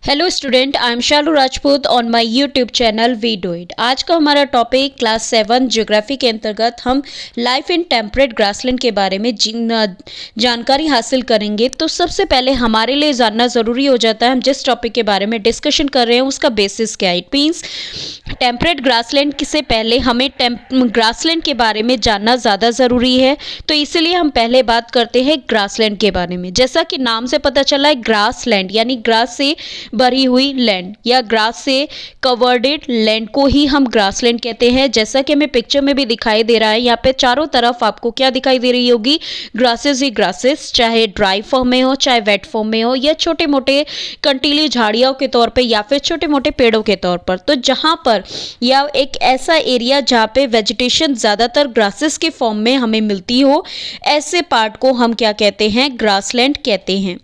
Hello student, I am Shalu Rajput on my YouTube channel we do it. आज का हमारा topic class 7 geography के अंतर्गत हम लाइफ इन टेम्परेट ग्रासलैंड के बारे में जानकारी हासिल करेंगे। तो सबसे पहले हमारे लिए जानना ज़रूरी हो जाता है हम जिस टॉपिक के बारे में डिस्कशन कर रहे हैं उसका बेसिस क्या है। इट मीन्स टेम्परेट ग्रासलैंड से पहले हमें ग्रासलैंड के बारे में जानना ज़्यादा ज़रूरी है। तो इसीलिए हम पहले बात करते हैं ग्रासलैंड के बारे में। जैसा कि नाम से पता चला है, ग्रासलैंड यानी ग्रास से भरी हुई लैंड या ग्रास से कवर्डेड लैंड को ही हम ग्रासलैंड कहते हैं। जैसा कि हमें पिक्चर में भी दिखाई दे रहा है, यहाँ पे चारों तरफ आपको क्या दिखाई दे रही होगी, ग्रासेस ही ग्रासेस, चाहे ड्राई फॉर्म में हो चाहे वेट फॉर्म में हो या छोटे मोटे कंटीली झाड़ियों के तौर पे या फिर छोटे मोटे पेड़ों के तौर पर। तो जहाँ पर या एक ऐसा एरिया जहाँ पे वेजिटेशन ज़्यादातर ग्रासेस के फॉर्म में हमें मिलती हो, ऐसे पार्ट को हम क्या कहते हैं, ग्रासलैंड कहते हैं।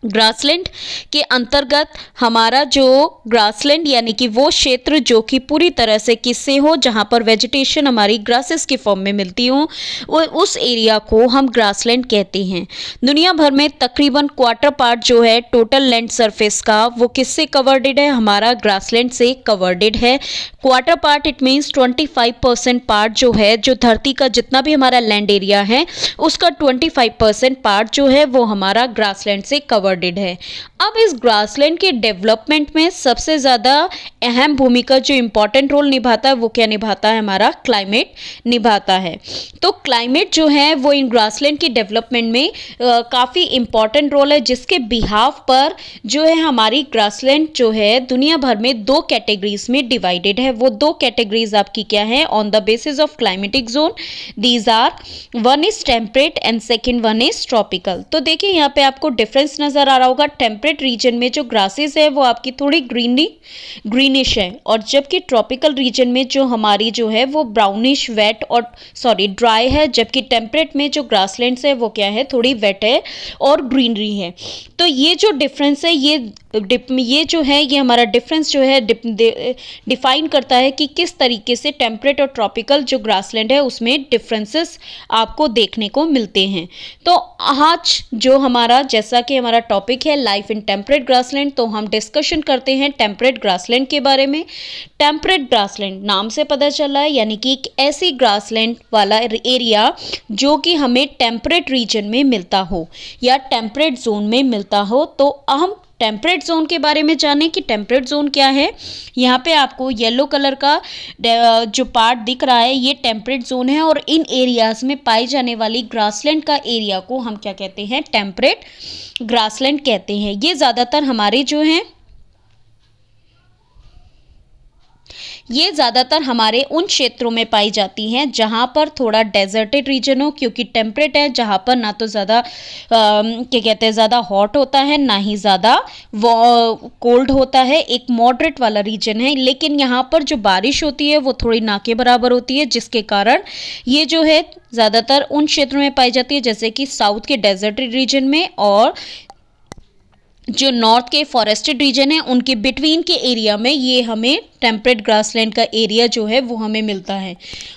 ग्रासलैंड के अंतर्गत हमारा जो ग्रासलैंड यानी कि वो क्षेत्र जो कि पूरी तरह से किससे हो, जहाँ पर वेजिटेशन हमारी ग्रासेस के फॉर्म में मिलती हो, वो उस एरिया को हम ग्रासलैंड कहते हैं। दुनिया भर में तकरीबन क्वार्टर पार्ट जो है टोटल लैंड सरफेस का वो किससे कवर्डेड है, हमारा ग्रासलैंड से कवर्डेड है। Quarter part it means 25% part जो है, जो धरती का जितना भी हमारा लैंड एरिया है उसका 25% पार्ट जो है वो हमारा ग्रासलैंड से कवर्डेड है। अब इस ग्रासलैंड के डेवलपमेंट में सबसे ज़्यादा अहम भूमिका जो इम्पोर्टेंट रोल निभाता है वो क्या निभाता है, हमारा क्लाइमेट निभाता है। तो क्लाइमेट जो है वो इन ग्रासलैंड की डेवलपमेंट में काफ़ी इम्पॉर्टेंट रोल है, जिसके बिहाफ पर जो है हमारी ग्रासलैंड जो है दुनिया भर में दो कैटेगरीज में डिवाइडेड है। वो दो कैटेगरीज आपकी क्या है, on the basis of climatic zone, these are one is temperate and second one is tropical. तो देखिए यहाँ पे आपको डिफरेंस नजर आ रहा होगा। टेम्परेट रीजन में जो ग्रासेस है वो आपकी थोड़ी ग्रीनिश है, और जबकि ट्रॉपिकल रीजन में जो हमारी जो है वो ब्राउनिश वेट और ड्राई है, जबकि टेम्परेट में जो ग्रासलैंड्स है वो क्या है, थोड़ी वेट है और ग्रीनरी है। तो ये जो डिफरेंस है ये जो है ये हमारा डिफरेंस जो है डिफाइन करता है कि किस तरीके से टेम्परेट और ट्रॉपिकल जो ग्रासलैंड है उसमें डिफरेंसेस आपको देखने को मिलते हैं। तो आज जो हमारा जैसा कि हमारा टॉपिक है लाइफ इन टेम्परेट ग्रासलैंड, तो हम डिस्कशन करते हैं टेम्परेट ग्रासलैंड के बारे में। टेम्परेट ग्रासलैंड नाम से पता चला है यानी कि एक ऐसी ग्रासलैंड वाला एरिया जो कि हमें टेम्परेट रीजन में मिलता हो या टेम्परेट जोन में मिलता हो। तो हम टेम्परेट जोन के बारे में जानें कि टेम्परेट जोन क्या है। यहाँ पे आपको येलो कलर का जो पार्ट दिख रहा है ये टेम्परेट जोन है, और इन एरियाज में पाई जाने वाली ग्रासलैंड का एरिया को हम क्या कहते हैं, टेम्परेट ग्रासलैंड कहते हैं। ये ज़्यादातर हमारे जो हैं ये ज़्यादातर हमारे उन क्षेत्रों में पाई जाती हैं जहाँ पर थोड़ा डेजर्टेड रीजन हो, क्योंकि टेम्परेट है जहाँ पर ना तो ज़्यादा क्या कहते हैं ज़्यादा हॉट होता है ना ही ज़्यादा कोल्ड होता है, एक मॉडरेट वाला रीजन है। लेकिन यहाँ पर जो बारिश होती है वो थोड़ी ना के बराबर होती है, जिसके कारण ये जो है ज़्यादातर उन क्षेत्रों में पाई जाती है जैसे कि साउथ के डेजर्टेड रीजन में, और जो नॉर्थ के फॉरेस्टेड रीजन है उनके बिटवीन के एरिया में ये हमें टेम्परेट ग्रासलैंड का एरिया जो है वो हमें मिलता है।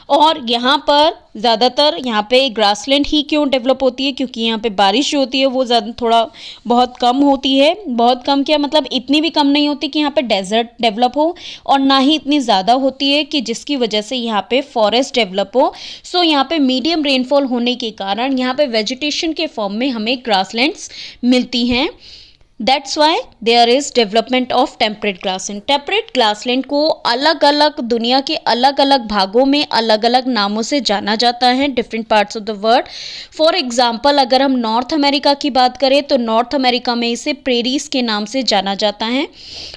और यहाँ पर ज़्यादातर यहाँ पे ग्रासलैंड ही क्यों डेवलप होती है, क्योंकि यहाँ पे बारिश जो होती है वो ज़्यादा थोड़ा बहुत कम होती है। बहुत कम क्या मतलब, इतनी भी कम नहीं होती कि यहाँ पे डेजर्ट डेवलप हो, और ना ही इतनी ज़्यादा होती है कि जिसकी वजह से यहाँ पे फॉरेस्ट डेवलप हो। सो यहाँ पे मीडियम रेनफॉल होने के कारण यहाँ पे वेजिटेशन के फॉर्म में हमें ग्रासलैंड्स मिलती हैं। That's why there is development of temperate grassland। Temperate grassland को अलग अलग दुनिया के अलग अलग भागों में अलग अलग नामों से जाना जाता है, different parts of the world. For example अगर हम नॉर्थ अमेरिका की बात करें तो नॉर्थ अमेरिका में इसे प्रेरीज के नाम से जाना जाता है,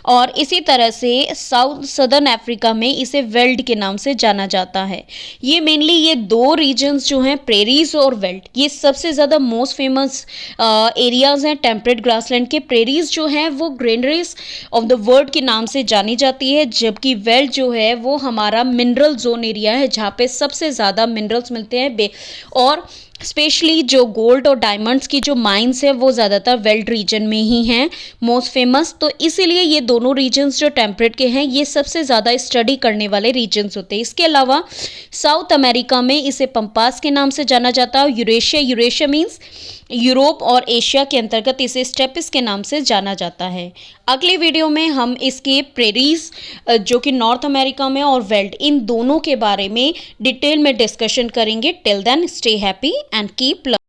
और इसी तरह से सदर्न अफ्रीका में इसे वेल्ड के नाम से जाना जाता है। ये मेनली ये दो रीजन्स जो हैं प्रेरीज और वेल्ड, ये सबसे ज़्यादा मोस्ट फेमस एरियाज हैं टेम्परेट ग्रासलैंड के। प्रेरीज जो है वो ग्रीनरीज ऑफ द वर्ल्ड के नाम से जानी जाती है, जबकि वेल्ड जो है वो हमारा मिनरल जोन एरिया है जहाँ पे सबसे ज़्यादा मिनरल्स मिलते हैं। और स्पेशली जो गोल्ड और डायमंड्स की जो माइंस है वो ज़्यादातर वेल्ट रीजन में ही हैं मोस्ट फेमस। तो इसीलिए ये दोनों रीजन्स जो टेम्परेट के हैं ये सबसे ज़्यादा स्टडी करने वाले रीजन्स होते हैं। इसके अलावा साउथ अमेरिका में इसे पंपास के नाम से जाना जाता है। यूरेशिया मीन्स यूरोप और एशिया के अंतर्गत इसे स्टेपिस के नाम से जाना जाता है। अगले वीडियो में हम इसके प्रेरीज जो कि नॉर्थ अमेरिका में और वेल्ट इन दोनों के बारे में डिटेल में डिस्कशन करेंगे। Till then stay happy and keep learning.